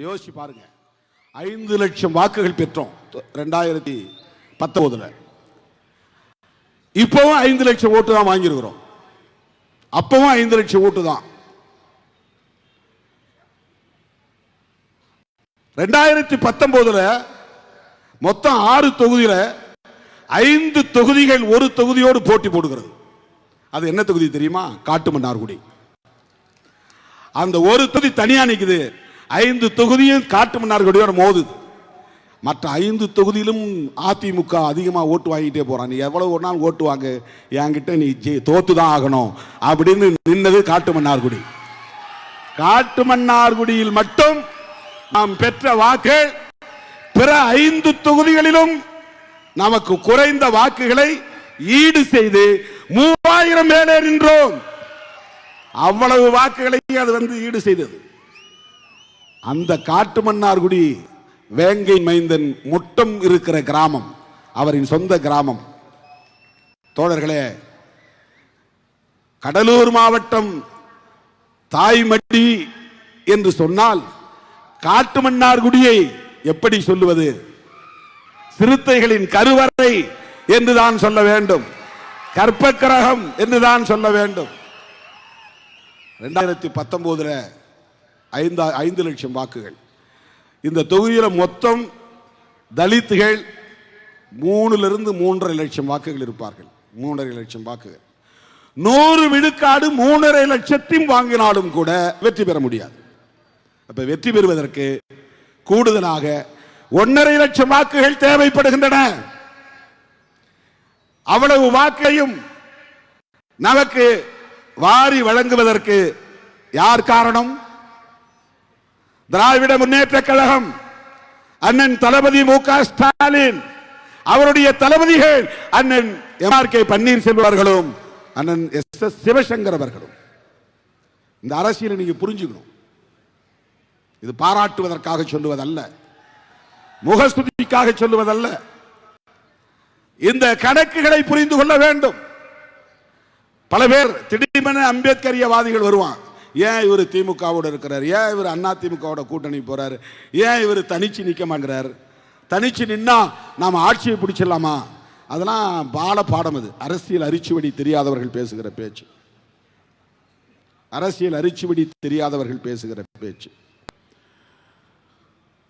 யோசிச்சு பாருங்க. 5 லட்சம் வாக்குகள் பெற்றோம் 2019. இப்பவும் 5 லட்சம் ஓட்டு தான் வாங்கியிருக்கிறோம். அப்பவும் 5 லட்சம் ஓட்டு தான். 2019 மொத்தம் 6 தொகுதியில 5 தொகுதிகள் ஒரு தொகுதியோடு போட்டி போடுகிறது. அது என்ன தொகுதி தெரியுமா? காட்டுமன்னார்குடி. அந்த ஒரு தொகுதி தனியா நிக்குது. 5 தொகுதியும் காட்டுமன்னார்குடியோட மோதுது. மற்ற 5 தொகுதியிலும் அதிமுக அதிகமா ஓட்டு வாங்கிட்டே போறான். நீ எவ்வளவு ஒரு நாள் ஓட்டு வாங்க, என்கிட்ட நீ தோத்துதான் ஆகணும் அப்படின்னு நின்னது காட்டுமன்னார்குடி. காட்டுமன்னார்குடியில் மட்டும் நாம் பெற்ற வாக்கு பிற 5 தொகுதிகளிலும் நமக்கு குறைந்த வாக்குகளை ஈடு செய்து 3000 மேலே நின்றோம். அவ்வளவு வாக்குகளை அது ஈடு செய்தது. அந்த காட்டுமன்னார்குடி வேங்கை மைந்தன் முட்டம் இருக்கிற கிராமம், அவரின் சொந்த கிராமம். தோழர்களே, கடலூர் மாவட்டம் தாய்மடி என்று சொன்னால் காட்டுமன்னார்குடியை எப்படி சொல்லுவது? சிறுத்தைகளின் கருவறை என்றுதான் சொல்ல வேண்டும், கற்பக்கிரகம் என்றுதான் சொல்ல வேண்டும். 2019 5 லட்சம் வாக்குகள். இந்த தொகுதியில் மொத்தம் தலித்துகள் 3 to 3.5 லட்சம் வாக்குகள் இருப்பார்கள். 3.5 லட்சம் வாக்குகள். 100 விழுக்காடு 3.5 லட்சத்தையும் வாங்கினாலும் கூட வெற்றி பெற முடியாது. அப்ப வெற்றி பெறுவதற்கு கூடுதலாக 1.5 லட்சம் வாக்குகள் தேவைப்படுகின்றன. அவ்வளவு வாக்கையும் நமக்கு வாரி வழங்குவதற்கு யார் காரணம்? திராவிட முன்னேற்ற கழகம், அண்ணன் தளபதி மு.க. ஸ்டாலின், அவருடைய தளபதிகள் அண்ணன் எம்.ஆர்.கே. பன்னீர்செல்வம் அவர்களும் அண்ணன் எஸ்.எஸ். சிவசங்கர் அவர்களும். இந்த அரசியலை நீங்க புரிஞ்சுக்கணும். இது பாராட்டுவதற்காக சொல்லுவதல்ல, முகஸ்துதிக்காக சொல்லுவதல்ல. இந்த கணக்குகளை புரிந்து கொள்ள வேண்டும். பல பேர் திடீரென அம்பேத்கரியவாதிகள் வருவான். ஏன் இவர் திமுகவோட இருக்கிறார், ஏன் இவர் அண்ணா திமுகவோட கூட்டணி போறாரு, ஏன் இவர் தனிச்சு நிக்க மாட்டார், தனிச்சு நின்னா நாம ஆட்சியை பிடிச்சிடலாமா? அதெல்லாம் பால பாடம். அது அரசியல் அரிச்சுவடி தெரியாதவர்கள் பேசுகிற பேச்சு. அரசியல் அரிச்சுவடி தெரியாதவர்கள் பேசுகிற பேச்சு.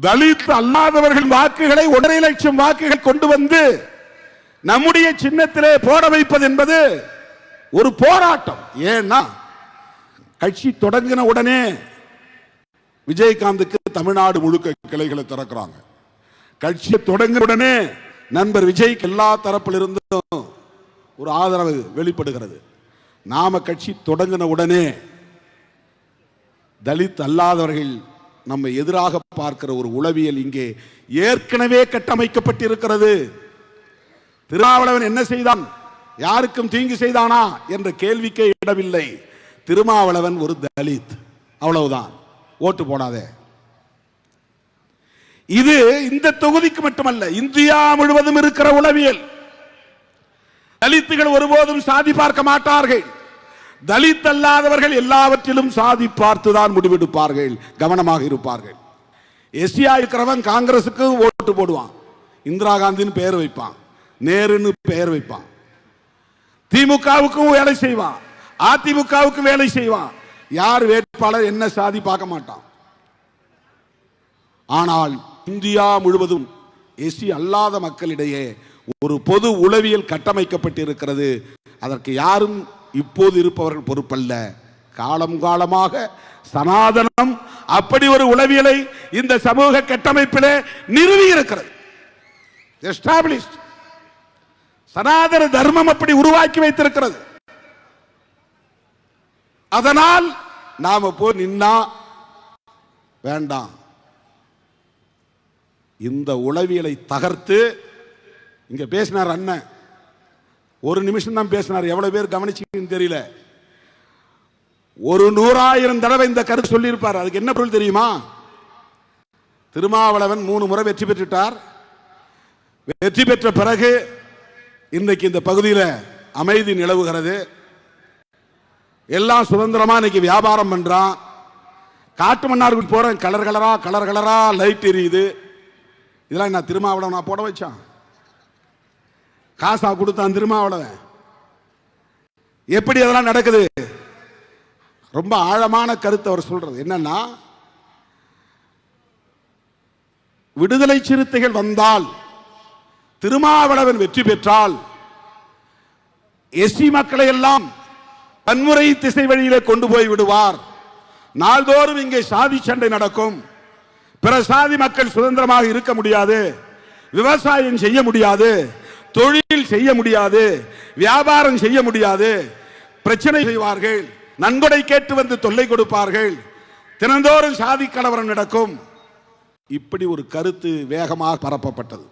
தலித் அல்லாதவர்கள் வாக்குகளை 1.5 லட்சம் வாக்குகள் கொண்டு வந்து நம்முடைய சின்னத்திலே போட வைப்பது என்பது ஒரு போராட்டம். ஏன்னா கட்சி தொடங்கின உடனே விஜயகாந்துக்கு தமிழ்நாடு முழுக்க கிளைகளை திறக்கிறாங்க. கட்சியை தொடங்கின உடனே நண்பர் விஜய்க்கு எல்லா தரப்பிலிருந்தும் ஒரு ஆதரவு வெளிப்படுகிறது. நாம கட்சி தொடங்கின உடனே தலித் அல்லாதவர்கள் நம்ம எதிராக பார்க்கிற ஒரு உளவியல் இங்கே ஏற்கனவே கட்டமைக்கப்பட்டிருக்கிறது. திருமாவளவன் என்ன செய்தான், யாருக்கும் தீங்கு செய்தானா என்ற கேள்விக்கே இடமில்லை. திருமாவளவன் ஒரு தலித், அவ்வளவுதான். ஓட்டு போடாதே. இது இந்த தொகுதிக்கு மட்டுமல்ல, இந்தியா முழுவதும் இருக்கிற உளவியல். தலித்துகள் ஒருபோதும் சாதி பார்க்க மாட்டார்கள். தலித் அல்லாதவர்கள் எல்லாவற்றிலும் சாதி பார்த்துதான் முடிவெடுப்பார்கள், கவனமாக இருப்பார்கள். எஸ்சியா இருக்கிறவன் காங்கிரசுக்கு ஓட்டு போடுவான், இந்திரா காந்தின்னு பெயர் வைப்பான், நேருன்னு பெயர் வைப்பான், திமுகவுக்கும் வேலை செய்வான், அதிமுகவுக்கு வேலை செய்வான். யார் வேட்பாளர் என்ன சாதி பார்க்க மாட்டான். ஆனால் இந்தியா முழுவதும் எஸ்சி அல்லாத மக்களிடையே ஒரு பொது உளவியல் கட்டமைக்கப்பட்டிருக்கிறது. அதற்கு யாரும் இப்போது இருப்பவர்கள் பொறுப்பல்ல. காலம் காலமாக சனாதனம் அப்படி ஒரு உளவியலை இந்த சமூக கட்டமைப்பிலே நிறுவி இருக்கிறது. எஸ்டாப்ளிஷ்ட் சனாதன தர்மம் அப்படி உருவாக்கி வைத்திருக்கிறது. அதனால் நாம போய் நின்னா வேண்டாம். இந்த உளவியலை தகர்த்து இங்க பேசினார் அண்ணன். ஒரு நிமிஷம் தான் பேசினார். எவ்வளவு பேர் கவனிச்சுன்னு தெரியல. ஒரு 100,000 தடவை இந்த கருத்து சொல்லி இருப்பார். அதுக்கு என்ன பொருள் தெரியுமா? திருமாவளவன் 3 முறை வெற்றி பெற்றுட்டார். வெற்றி பெற்ற பிறகு இன்றைக்கு இந்த பகுதியில் அமைதி நிலவுகிறது. எல்லாம் சுதந்திரமா இன்னைக்கு வியாபாரம் பண்றான். காட்டு மன்னாருக்கு போறேன், கலர் கலரா லைட் எரியுது. இதெல்லாம் நான் திருமாவளவன் நான் போட வச்சான், காசா கொடுத்தான் திருமாவளவன். எப்படி அதெல்லாம் நடக்குது? ரொம்ப ஆழமான கருத்து அவர் சொல்றது என்னன்னா, விடுதலை சிறுத்தைகள் வந்தால், திருமாவளவன் வெற்றி பெற்றால் எஸ்சி மக்களை எல்லாம் வன்முறை திசை வழியிலே கொண்டு போய் விடுவார். நாள்தோறும் இங்கே சாதி சண்டை நடக்கும், பிற சாதி மக்கள் சுதந்திரமாக இருக்க முடியாது, விவசாயம் செய்ய முடியாது, தொழில் செய்ய முடியாது, வியாபாரம் செய்ய முடியாது, பிரச்சனை செய்வார்கள், நன்கொடை கேட்டு வந்து தொல்லை கொடுப்பார்கள், தினந்தோறும் சாதி கலவரம் நடக்கும். இப்படி ஒரு கருத்து வேகமாக பரப்பப்பட்டது,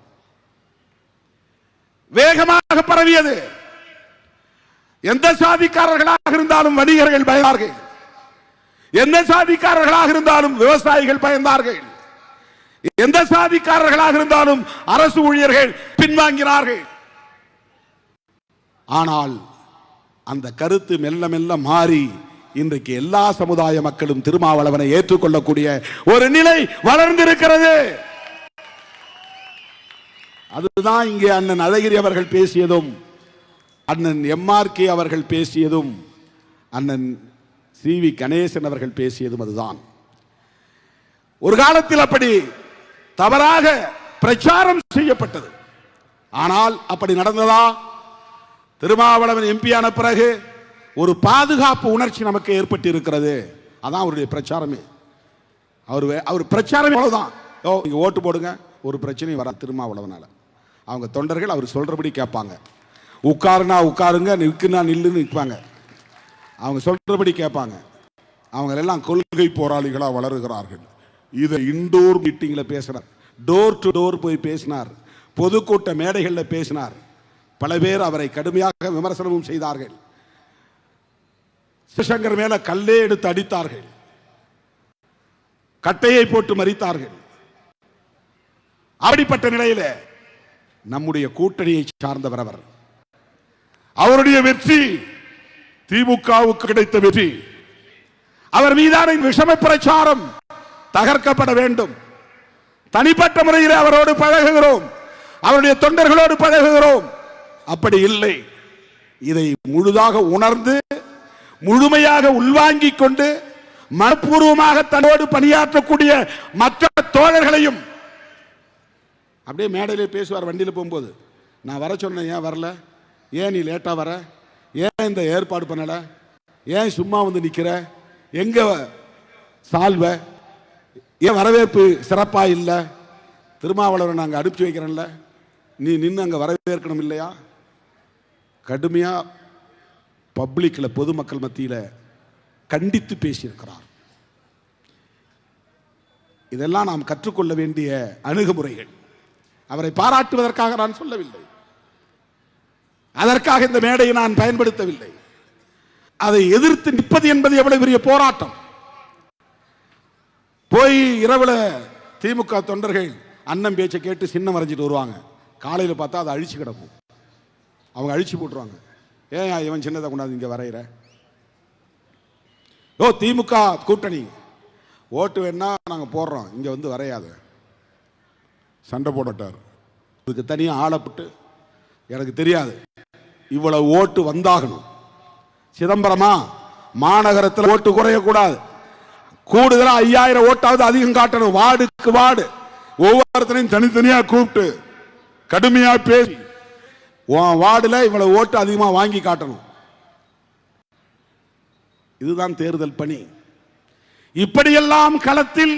வேகமாக பரவியது. எந்த சாதிக்காரர்களாக இருந்தாலும் வணிகர்கள் பயந்தார்கள், எந்த சாதிக்காரர்களாக இருந்தாலும் விவசாயிகள் பயந்தார்கள், எந்த சாதிக்காரர்களாக இருந்தாலும் அரசு ஊழியர்கள் பின்வாங்கினார்கள். ஆனால் அந்த கருத்து மெல்ல மெல்ல மாறி இன்றைக்கு எல்லா சமுதாய மக்களும் திருமாவளவனை ஏற்றுக்கொள்ளக்கூடிய ஒரு நிலை வளர்ந்திருக்கிறது. அதுதான் இங்கே அண்ணன் அழகிரி அவர்கள் பேசியதும், அண்ணன் MRK அவர்கள் பேசியதும், அண்ணன் CV கணேசன் அவர்கள் பேசியதும் அதுதான். ஒரு காலத்தில் அப்படி தவறாக பிரச்சாரம் செய்யப்பட்டது. ஆனால் அப்படி நடந்ததா? திருமாவளவன் MP ஆன பிறகு ஒரு பாதுகாப்பு உணர்ச்சி நமக்கு ஏற்பட்டு இருக்கிறது. அதான் அவருடைய பிரச்சாரமே. அவர் பிரச்சாரமே அவ்வளவுதான். நீங்க ஓட்டு போடுங்க, ஒரு பிரச்சனையும் வர திருமாவளவனால. அவங்க தொண்டர்கள் அவர் சொல்றபடி கேட்பாங்க. உட்காருனா உட்காருங்க, நிற்குனா நில்லுன்னு நிற்பாங்க. அவங்க சொல்றபடி கேட்பாங்க. அவங்க எல்லாம் கொள்கை போராளிகளா வளருகிறார்கள். இதை இன்டோர் மீட்டிங்ல பேசினார், டோர் டு டோர் போய் பேசினார், பொதுக்கூட்ட மேடைகளில் பேசினார். பல பேர் அவரை கடுமையாக விமர்சனமும் செய்தார்கள். சிவசங்கர் மேல கல்லே எடுத்து அடித்தார்கள், கட்டையை போட்டு மறித்தார்கள். அப்படிப்பட்ட நிலையில நம்முடைய கூட்டணியை சார்ந்தவர் அவர். அவருடைய வெற்றி திமுகவுக்கு கிடைத்த வெற்றி. அவர் மீதான விஷம பிரச்சாரம் தகர்க்கப்பட வேண்டும். தனிப்பட்ட முறையில் அவரோடு பழகுகிறோம், அவருடைய தொண்டர்களோடு பழகுகிறோம். அப்படி இல்லை, இதை முழுதாக உணர்ந்து முழுமையாக உள்வாங்கிக் கொண்டு மனப்பூர்வமாக தன்னோடு பணியாற்றக்கூடிய மற்ற தோழர்களையும் அப்படியே மேடையிலே பேசுவார். வண்டியில் போகும்போது நான் வர சொன்னேன், ஏன் வரல, ஏன் நீ லேட்டா வர, ஏன் இந்த ஏற்பாடு பண்ணல, ஏன் சும்மா வந்து நிக்கிற, எங்க சால்வ, ஏன் வரவேற்பு சிறப்பா இல்லை, திருமாவளவரை நாங்கள் அனுப்பிச்சு வைக்கிறோம்ல, நீ நின்று அங்கே வரவேற்கணும் இல்லையா? கடுமையா பப்ளிக்ல பொதுமக்கள் மத்தியில் கண்டித்து பேசியிருக்கிறார். இதெல்லாம் நாம் கற்றுக்கொள்ள வேண்டிய அணுகுமுறைகள். அவரை பாராட்டுவதற்காக நான் சொல்லவில்லை, அதற்காக இந்த மேடையை நான் பயன்படுத்தவில்லை. அதை எதிர்த்து நிற்பது என்பது எவ்வளவு பெரிய போராட்டம். போய் இரவுல திமுக தொண்டர்கள் அண்ணன் பேச்சை கேட்டு சின்னம் வரைஞ்சிட்டு வருவாங்க. காலையில் பார்த்தா அதை அழிச்சு கிடக்கும், அவங்க அழிச்சு போட்டுருவாங்க. ஏன் இவன் சின்னதை கொண்டாந்து இங்க வரைகிற? திமுக கூட்டணி ஓட்டு வேணா நாங்க போடுறோம், இங்க வந்து வரையாத, சண்டை போடட்டார். இதுக்கு தனியா ஆளப்பட்டு எனக்கு தெரியாது, இவ்வளவு ஓட்டு வந்தாகணும். சிதம்பரமா மாநகரத்தில் ஓட்டு குறையக்கூடாது, கூடுதலா 5000 ஓட்டாவது அதிகம் காட்டணும். வார்டுக்கு வார்டு ஒவ்வொருத்தரையும் தனித்தனியா கூப்பிட்டு கடுமையா பேசி வார்டுல இவ்வளவு ஓட்டு அதிகமா வாங்கி காட்டணும். இதுதான் தேர்தல் பணி. இப்படியெல்லாம் களத்தில்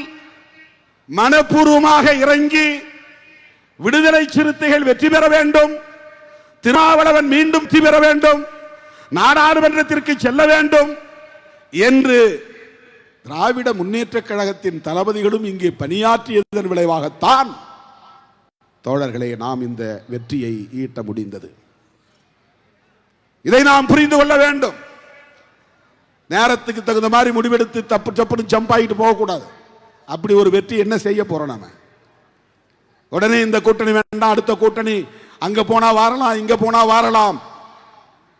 மனப்பூர்வமாக இறங்கி விடுதலை சிறுத்தைகள் வெற்றி பெற வேண்டும், திருமாவளவன் மீண்டும் வெற்றி பெற வேண்டும், நாடாளுமன்றத்திற்கு செல்ல வேண்டும் என்று திராவிட முன்னேற்ற கழகத்தின் தளபதிகளும் இங்கே பணியாற்றியதன் விளைவாகத்தான் தோழர்களே நாம் இந்த வெற்றியை ஈட்ட முடிந்தது. இதை நாம் புரிந்து கொள்ள வேண்டும். நேரத்துக்கு தகுந்த மாதிரி முடிவெடுத்து தப்பு தப்புன்னு ஜம்ப் ஆகிட்டு போகக்கூடாது. அப்படி ஒரு வெற்றி என்ன செய்ய போறோம்? நாம உடனே இந்த கூட்டணி வேண்டாம், அடுத்த கூட்டணி, அங்க போனா வரலாம், இங்க போனா வரலாம்.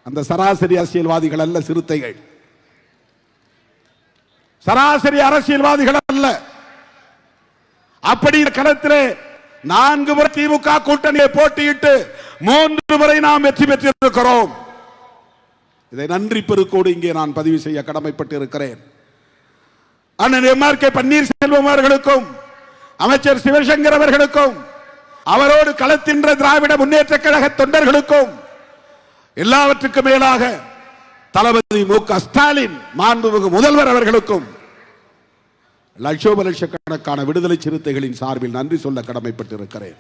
அந்த சராசரி அரசியல்வாதிகள் அல்ல சிறுத்தைகள். சராசரி அரசியல்வாதிகள் அல்ல. அப்படி களத்திலே 4 முறை திமுக கூட்டணியை போட்டியிட்டு 3 முறை நாம் வெற்றி பெற்றிருக்கிறோம். இதை நன்றி பெருக்கோடு இங்கே நான் பதிவு செய்ய கடமைப்பட்டு இருக்கிறேன். அண்ணன் எம்.ஆர்.கே. பன்னீர்செல்வம் அவர்களுக்கும் அமைச்சர் சிவசங்கர் அவர்களுக்கும் அவரோடு களத்தின்ற திராவிட முன்னேற்ற கழக தொண்டர்களுக்கும் எல்லாவற்றுக்கும் மேலாக தளபதி மு.க. ஸ்டாலின் மாண்புமிகு முதல்வர் அவர்களுக்கும் லட்சோப லட்சக்கணக்கான விடுதலை சிறுத்தைகளின் சார்பில் நன்றி சொல்ல கடமைப்பட்டிருக்கிறேன்.